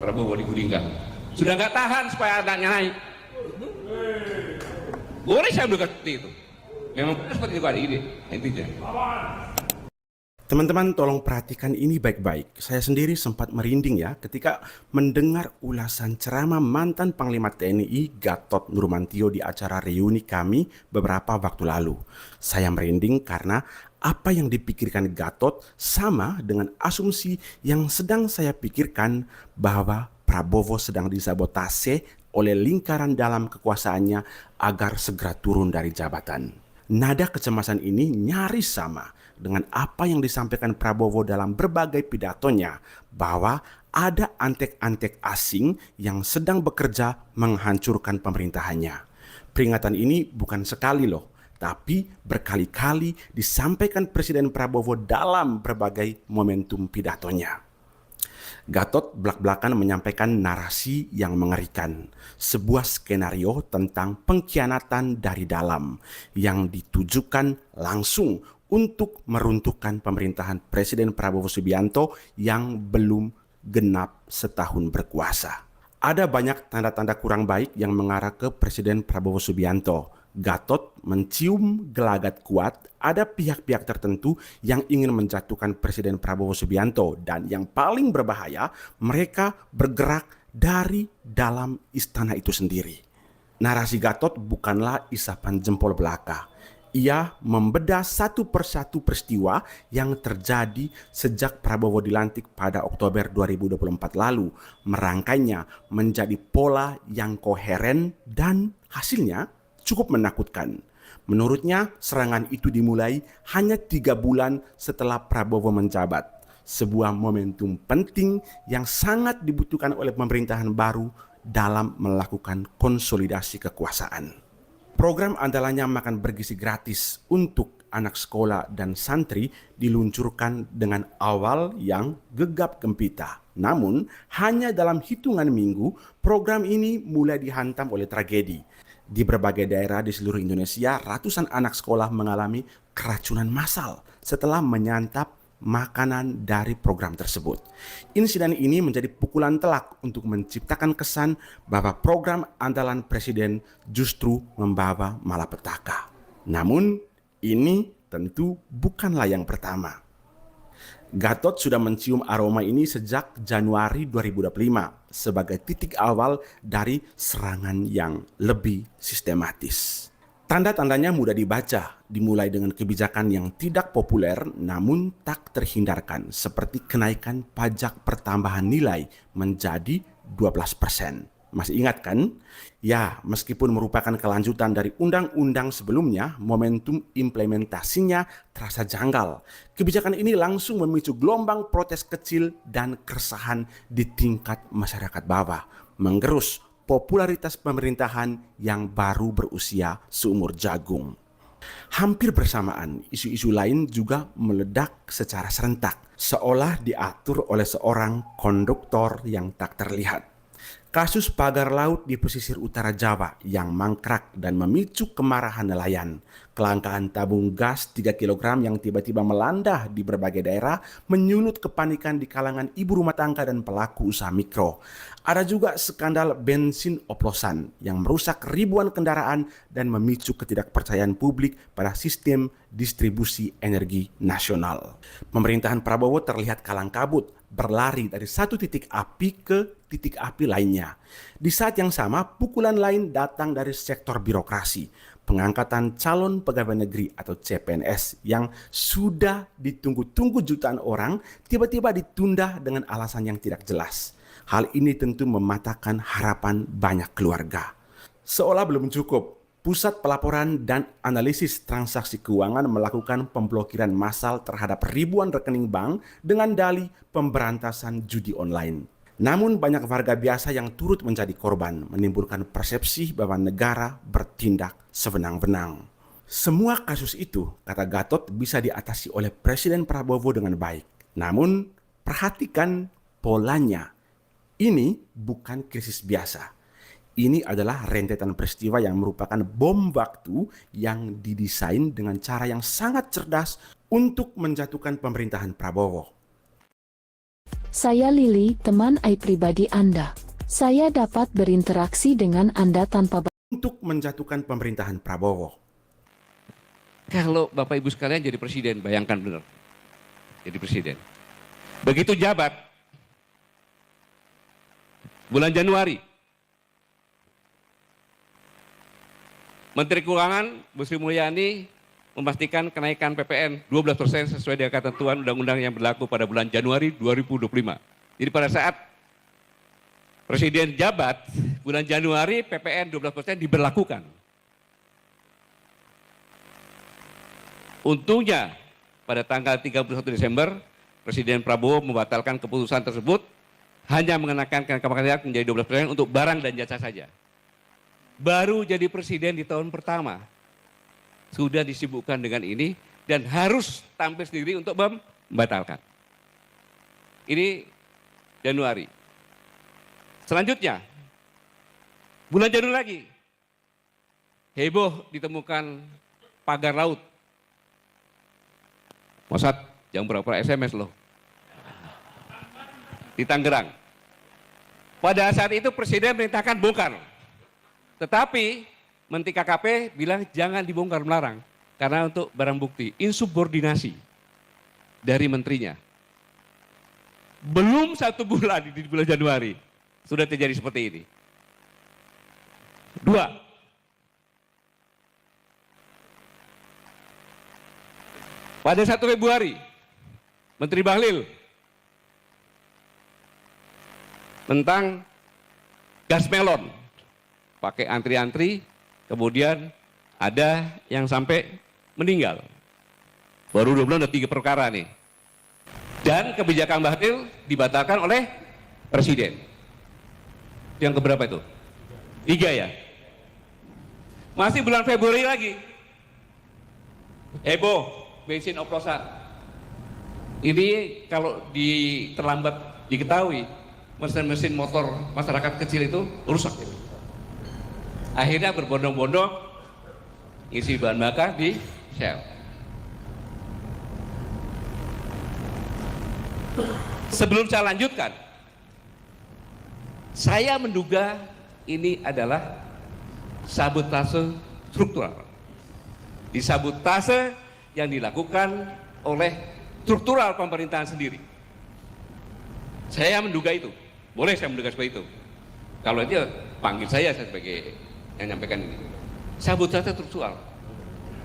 Prabowo digulingkan. Sudah nggak tahan supaya anaknya naik. Boleh saya udah seperti itu. Memang seperti itu ada ide intinya. Teman-teman tolong perhatikan ini baik-baik. Saya sendiri sempat merinding ya ketika mendengar ulasan ceramah mantan Panglima TNI Gatot Nurmantio di acara reuni kami beberapa waktu lalu. Saya merinding karena apa yang dipikirkan Gatot sama dengan asumsi yang sedang saya pikirkan bahwa Prabowo sedang disabotase oleh lingkaran dalam kekuasaannya agar segera turun dari jabatan. Nada kecemasan ini nyaris sama dengan apa yang disampaikan Prabowo dalam berbagai pidatonya bahwa ada antek-antek asing yang sedang bekerja menghancurkan pemerintahannya. Peringatan ini bukan sekali loh, tapi berkali-kali disampaikan Presiden Prabowo dalam berbagai momentum pidatonya. Gatot belak-belakan menyampaikan narasi yang mengerikan, sebuah skenario tentang pengkhianatan dari dalam yang ditujukan langsung untuk meruntuhkan pemerintahan Presiden Prabowo Subianto yang belum genap setahun berkuasa. Ada banyak tanda-tanda kurang baik yang mengarah ke Presiden Prabowo Subianto. Gatot mencium gelagat kuat ada pihak-pihak tertentu yang ingin menjatuhkan Presiden Prabowo Subianto, dan yang paling berbahaya, mereka bergerak dari dalam istana itu sendiri. Narasi Gatot bukanlah isapan jempol belaka. Ia membedah satu persatu peristiwa yang terjadi sejak Prabowo dilantik pada Oktober 2024 lalu, merangkainya menjadi pola yang koheren dan hasilnya cukup menakutkan. Menurutnya, serangan itu dimulai hanya 3 bulan setelah Prabowo menjabat. Sebuah momentum penting yang sangat dibutuhkan oleh pemerintahan baru dalam melakukan konsolidasi kekuasaan. Program andalannya makan bergizi gratis untuk anak sekolah dan santri diluncurkan dengan awal yang gegap gempita. Namun, hanya dalam hitungan minggu, program ini mulai dihantam oleh tragedi. Di berbagai daerah di seluruh Indonesia, ratusan anak sekolah mengalami keracunan massal setelah menyantap makanan dari program tersebut. Insiden ini menjadi pukulan telak untuk menciptakan kesan bahwa program andalan Presiden justru membawa malapetaka. Namun, ini tentu bukanlah yang pertama. Gatot sudah mencium aroma ini sejak Januari 2025 sebagai titik awal dari serangan yang lebih sistematis. Tanda-tandanya mudah dibaca, dimulai dengan kebijakan yang tidak populer namun tak terhindarkan, seperti kenaikan pajak pertambahan nilai menjadi 12%. Masih ingat kan? Ya, meskipun merupakan kelanjutan dari undang-undang sebelumnya, momentum implementasinya terasa janggal. Kebijakan ini langsung memicu gelombang protes kecil dan keresahan di tingkat masyarakat bawah, menggerus popularitas pemerintahan yang baru berusia seumur jagung. Hampir bersamaan, isu-isu lain juga meledak secara serentak, seolah diatur oleh seorang konduktor yang tak terlihat. Kasus pagar laut di pesisir utara Jawa yang mangkrak dan memicu kemarahan nelayan. Kelangkaan tabung gas 3 kg yang tiba-tiba melanda di berbagai daerah menyulut kepanikan di kalangan ibu rumah tangga dan pelaku usaha mikro. Ada juga skandal bensin oplosan yang merusak ribuan kendaraan dan memicu ketidakpercayaan publik pada sistem distribusi energi nasional. Pemerintahan Prabowo terlihat kalang kabut, berlari dari satu titik api ke titik api lainnya. Di saat yang sama, pukulan lain datang dari sektor birokrasi. Pengangkatan calon pegawai negeri atau CPNS yang sudah ditunggu-tunggu jutaan orang tiba-tiba ditunda dengan alasan yang tidak jelas. Hal ini tentu mematahkan harapan banyak keluarga. Seolah belum cukup, Pusat Pelaporan dan Analisis Transaksi Keuangan melakukan pemblokiran massal terhadap ribuan rekening bank dengan dalih pemberantasan judi online. Namun banyak warga biasa yang turut menjadi korban, menimbulkan persepsi bahwa negara bertindak sewenang-wenang. Semua kasus itu, kata Gatot, bisa diatasi oleh Presiden Prabowo dengan baik. Namun, perhatikan polanya. Ini bukan krisis biasa. Ini adalah rentetan peristiwa yang merupakan bom waktu yang didesain dengan cara yang sangat cerdas untuk menjatuhkan pemerintahan Prabowo. Saya Lili, teman pribadi Anda. Saya dapat berinteraksi dengan Anda tanpa untuk menjatuhkan pemerintahan Prabowo. Kalau Bapak Ibu sekalian jadi presiden, bayangkan benar. Jadi presiden. Begitu jabat, bulan Januari, Menteri Keuangan Bu Sri Mulyani memastikan kenaikan PPN 12% sesuai dengan ketentuan undang-undang yang berlaku pada bulan Januari 2025. Jadi pada saat Presiden jabat, bulan Januari PPN 12% diberlakukan. Untungnya pada tanggal 31 Desember, Presiden Prabowo membatalkan keputusan tersebut, hanya mengenakan kenaikan menjadi 12% untuk barang dan jasa saja. Baru jadi presiden di tahun pertama, sudah disibukkan dengan ini dan harus tampil sendiri untuk membatalkan. Ini Januari. Selanjutnya, bulan Januari lagi, heboh ditemukan pagar laut. Mossad, jam berapa SMS loh. Di Tangerang. Pada saat itu Presiden merintahkan bongkar. Tetapi Menteri KKP bilang jangan dibongkar, melarang. Karena untuk barang bukti, insubordinasi dari menterinya. Belum 1 bulan di bulan Januari, sudah terjadi seperti ini. 2. Pada 1 Februari, Menteri Bahlil tentang gas melon, pakai antri-antri, kemudian ada yang sampai meninggal. Baru 2 bulan ada 3 perkara nih. Dan kebijakan Bahlil dibatalkan oleh Presiden. Yang keberapa itu? 3 ya? Masih bulan Februari lagi. Heboh, bensin oplosan. Ini kalau terlambat diketahui, mesin-mesin motor masyarakat kecil itu rusak. Akhirnya berbondong-bondong isi bahan bakar di Shell. Sebelum saya lanjutkan, saya menduga ini adalah sabotase struktural. Disabotase yang dilakukan oleh struktural pemerintahan sendiri. Saya menduga itu. Boleh saya menduga seperti itu. Kalau itu panggil saya sebagai yang menyampaikan ini. Sabotase struktural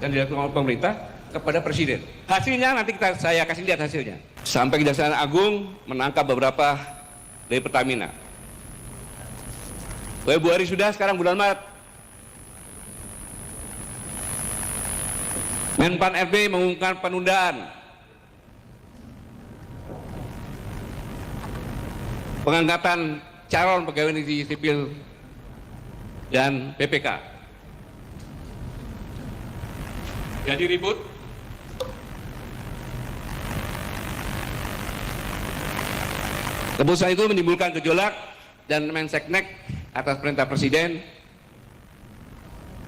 yang dilakukan oleh pemerintah kepada Presiden. Hasilnya nanti saya kasih lihat hasilnya. Sampai Kejaksaan Agung menangkap beberapa dari Pertamina. Februari sudah, sekarang bulan Maret. Menpan RB mengumumkan penundaan pengangkatan calon pegawai negeri sipil dan PPK. Jadi ribut. Keputusan itu menimbulkan gejolak dan Menseknek atas perintah Presiden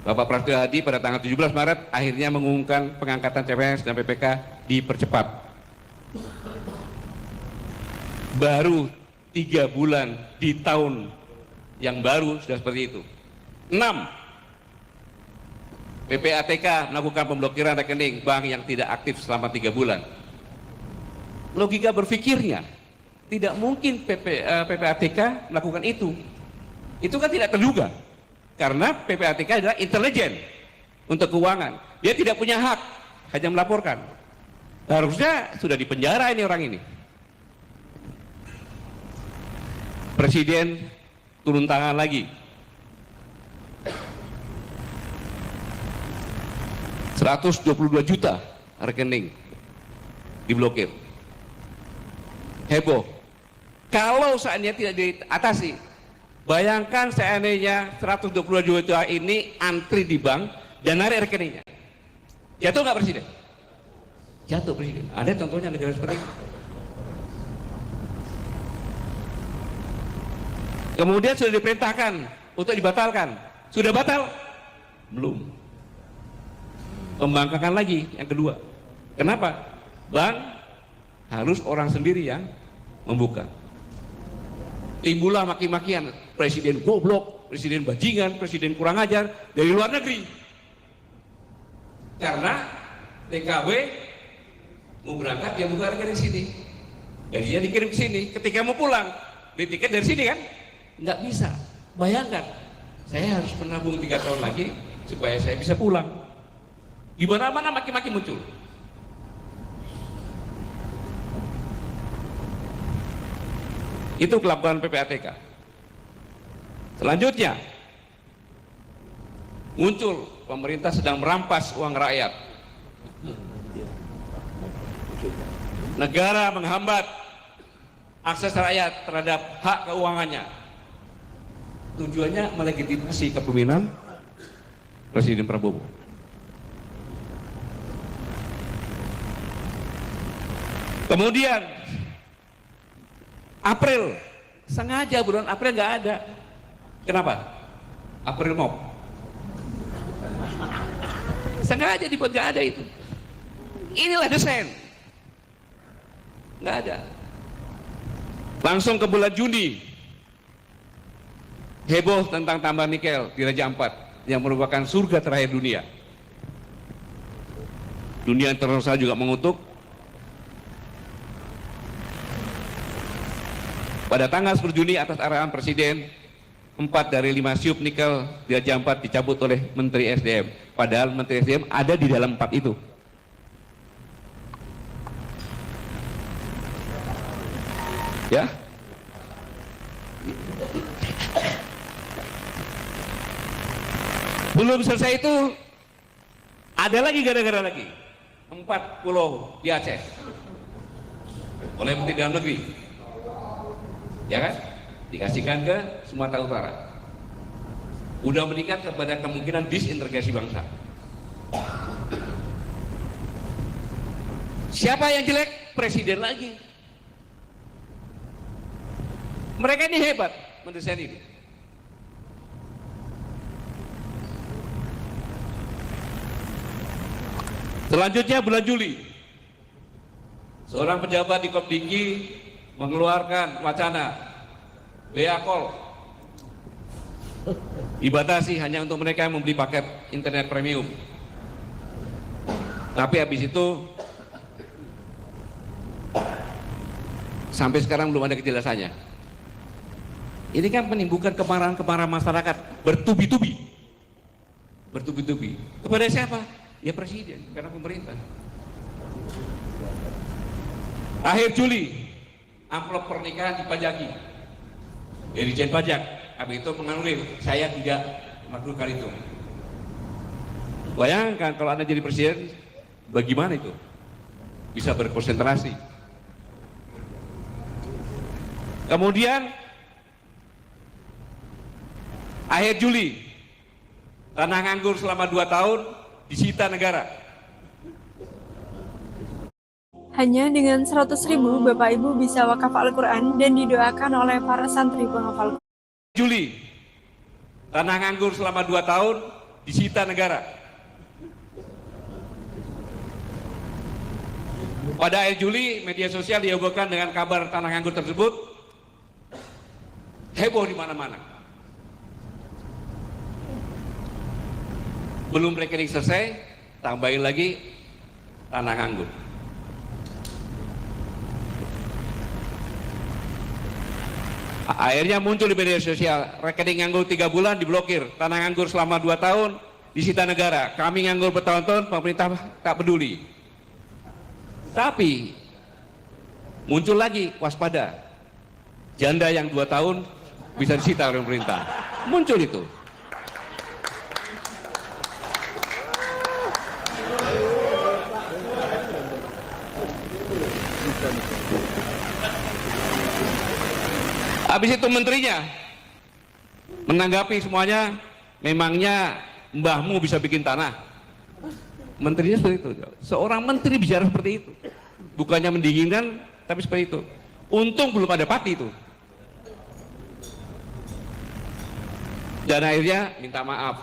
Bapak Prasetyo Hadi pada tanggal 17 Maret akhirnya mengumumkan pengangkatan CPNS dan PPK dipercepat. Baru 3 bulan di tahun yang baru sudah seperti itu. 6. PPATK melakukan pemblokiran rekening bank yang tidak aktif selama 3 bulan. Logika berpikirnya, tidak mungkin PPATK melakukan itu. Itu kan tidak terduga. Karena PPATK adalah intelijen untuk keuangan. Dia tidak punya hak, hanya melaporkan. Harusnya sudah dipenjara ini orang ini. Presiden turun tangan lagi. 122 juta rekening diblokir. Heboh. Kalau seandainya tidak diatasi, bayangkan seandainya 122 juta ini antri di bank dan narik rekeningnya. Jatuh nggak Presiden? Jatuh Presiden. Ada contohnya negara seperti itu. Kemudian sudah diperintahkan untuk dibatalkan. Sudah batal? Belum. Pembangkangan lagi yang kedua. Kenapa? Bank harus orang sendiri yang membuka. Timbullah maki-makian, presiden goblok, presiden bajingan, presiden kurang ajar dari luar negeri. Karena TKW mau berangkat dia buka dari sini. Jadi dia dikirim ke sini. Ketika mau pulang, beli tiket dari sini kan? Nggak bisa. Bayangkan, saya harus menabung 3 tahun lagi supaya saya bisa pulang. Di mana-mana maki-maki muncul. Itu kelakuan PPATK. Selanjutnya, muncul pemerintah sedang merampas uang rakyat. Negara menghambat akses rakyat terhadap hak keuangannya. Tujuannya melegitimasi kepemimpinan Presiden Prabowo. Kemudian April, sengaja bulan April nggak ada. Kenapa? April Mop. Sengaja dibuat nggak ada itu. Inilah desain. Nggak ada. Langsung ke bulan Juni, heboh tentang tambang nikel di Raja Ampat yang merupakan surga terakhir dunia. Dunia internasional juga mengutuk. Pada tanggal 10 Juni atas arahan Presiden, 4 dari 5 siup nikel di Raja Ampat dicabut oleh Menteri SDM. Padahal Menteri SDM ada di dalam 4 itu. Ya. Belum selesai itu, ada lagi gara-gara lagi. 4 pulau di Aceh oleh Menteri Dalam Negeri. Ya kan? Dikasihkan ke Sumatera Utara. Udah meningkat kepada kemungkinan disintegrasi bangsa. Siapa yang jelek? Presiden lagi. Mereka ini hebat mendesain ini. Selanjutnya bulan Juli, seorang pejabat di Kopdinggi mengeluarkan wacana Beakol dibatasi hanya untuk mereka yang membeli paket internet premium. Tapi habis itu sampai sekarang belum ada kejelasannya. Ini kan menimbulkan kemarahan masyarakat bertubi-tubi. Bertubi-tubi. Kepada siapa? Ya Presiden, karena pemerintah. Akhir Juli, amplop pernikahan dipajaki. Dirjen Pajak, habis itu menganulir, saya tidak melakukan itu. Bayangkan kalau Anda jadi Presiden, bagaimana itu? Bisa berkonsentrasi. Kemudian, akhir Juli, tanah nganggur selama 2 tahun disita negara. Hanya dengan 100.000 Bapak Ibu bisa wakaf Al-Quran dan didoakan oleh para santri penghafal. Juli, tanah nganggur selama 2 tahun disita negara. Pada akhir Juli, media sosial dihebohkan dengan kabar tanah nganggur tersebut. Heboh di mana-mana. Belum rekening selesai, tambahin lagi tanah nganggur. Akhirnya muncul di media sosial, rekening nganggur 3 bulan diblokir, tanah nganggur selama 2 tahun disita negara. Kami nganggur bertahun-tahun, pemerintah tak peduli. Tapi muncul lagi, waspada, janda yang 2 tahun bisa disita oleh pemerintah. Muncul itu. Habis itu menterinya menanggapi semuanya, memangnya mbahmu bisa bikin tanah? Menterinya seperti itu. Seorang menteri bicara seperti itu. Bukannya mendinginkan, tapi seperti itu. Untung belum ada pati itu. Dan akhirnya minta maaf.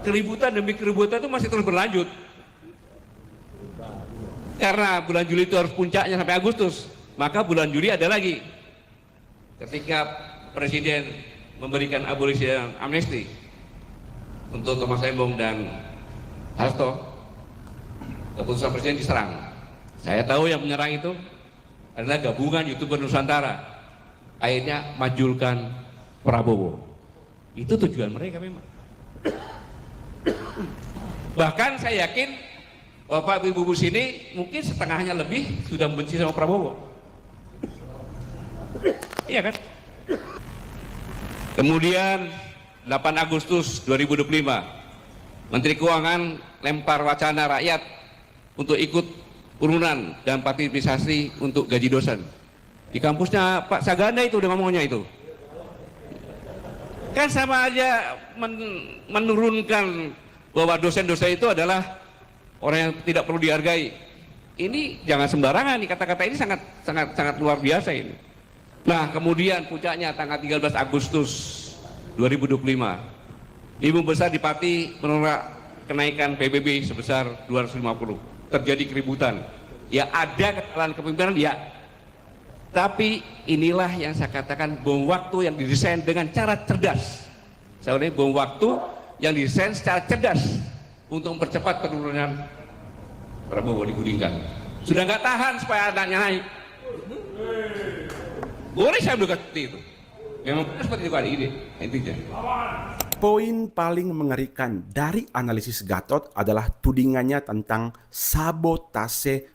Keributan demi keributan itu masih terus berlanjut. Karena bulan Juli itu harus puncaknya sampai Agustus. Maka bulan Juli ada lagi, ketika Presiden memberikan abolisi dan amnesti untuk Thomas Lembong dan Hasto, keputusan Presiden diserang. Saya tahu yang menyerang itu adalah gabungan YouTuber Nusantara. Akhirnya majulkan Prabowo. Itu tujuan mereka memang. Bahkan saya yakin Bapak Ibu sini mungkin setengahnya lebih sudah membenci sama Prabowo. Iya kan? Kemudian 8 Agustus 2025, Menteri Keuangan lempar wacana rakyat untuk ikut urunan dan partisipasi untuk gaji dosen. Di kampusnya Pak Saganda itu udah ngomongnya itu. Kan sama aja menurunkan bahwa dosen-dosen itu adalah orang yang tidak perlu dihargai. Ini jangan sembarangan nih, kata-kata ini sangat luar biasa ini. Nah, kemudian puncaknya tanggal 13 Agustus 2025, Ibu Besar di Pati menolak kenaikan PBB sebesar 250. Terjadi keributan. Ya ada kesalahan kepemimpinan, ya. Tapi inilah yang saya katakan bom waktu yang didesain dengan cara cerdas. Saya ulangi, bom waktu yang didesain secara cerdas untuk mempercepat penurunan Prabowo digulingkan. Sudah nggak tahan supaya anaknya naik. Boleh saya berkata seperti itu. Memang seperti itu kali ini intinya. Poin paling mengerikan dari analisis Gatot adalah tudingannya tentang sabotase